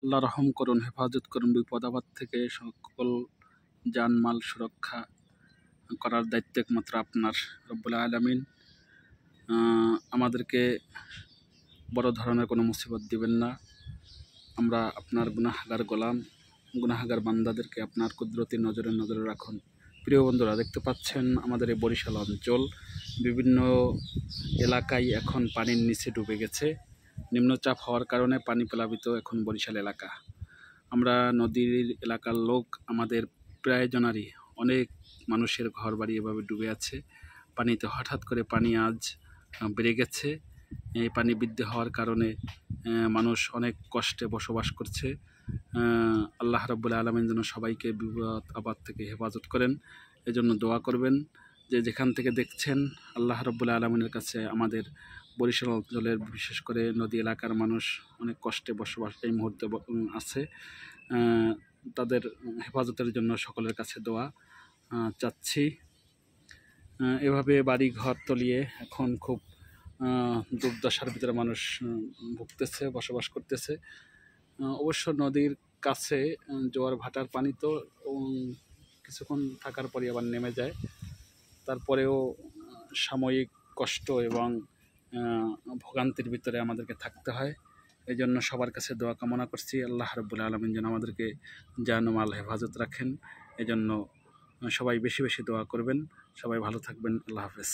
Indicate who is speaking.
Speaker 1: আল্লাহ রহম করুন, হেফাজত করুন বিপদ আপদ থেকে। সকল জানমাল সুরক্ষা করার দায়িত্ব একমাত্র আপনার, রব্বুল আলামিন। আমাদেরকে বড় ধরনের কোনো মুসিবত দিবেন না। আমরা আপনার গুনাহগার গোলাম, গুনাহগার বান্দাদেরকে আপনার কুদরতি নজরে রাখুন। প্রিয় বন্ধুরা, দেখতে পাচ্ছেন আমাদের এই বরিশাল অঞ্চল বিভিন্ন এলাকায় এখন পানির নিচে ডুবে গেছে। নিম্নচাপ হওয়ার কারণে পানি প্লাবিত এখন বরিশাল এলাকা। আমরা নদীর এলাকার লোক, আমাদের প্রায়জনারই অনেক মানুষের ঘর বাড়ি এভাবে ডুবে আছে পানিতে। হঠাৎ করে পানি আজ বেড়ে গেছে। এই পানি বৃদ্ধি হওয়ার কারণে মানুষ অনেক কষ্টে বসবাস করছে। আল্লাহ রাব্বুল আলামিন যেন সবাইকে বিপদ আপদ থেকে হেফাজত করেন, এজন্য দোয়া করবেন। যে যেখান থেকে দেখছেন, আল্লাহ রাব্বুল আলামিনের কাছে আমাদের বরিশাল অঞ্চলের বিশেষ করে নদী এলাকার মানুষ অনেক কষ্টে বসবাস এই মুহূর্তে আছে। তাদের হেফাজতের জন্য সকলের কাছে দোয়া চাচ্ছি। এভাবে বাড়ি ঘর তলিয়ে এখন খুব দুর্দশার ভিতরে মানুষ ভুগতেছে, বসবাস করতেছে। অবশ্য নদীর কাছে জোয়ার ভাটার পানি তো কিছুক্ষণ থাকার পরে আবার নেমে যায়। তারপরেও সাময়িক কষ্ট এবং ভোগান্তির ভিতরে আমাদেরকে থাকতে হয়। এই জন্য সবার কাছে দোয়া কামনা করছি, আল্লাহ রাব্বুল আলামিন যেন আমাদেরকে জানমাল হেফাজত রাখেন। এজন্য সবাই বেশি বেশি দোয়া করবেন। সবাই ভালো থাকবেন। আল্লাহ হাফেজ।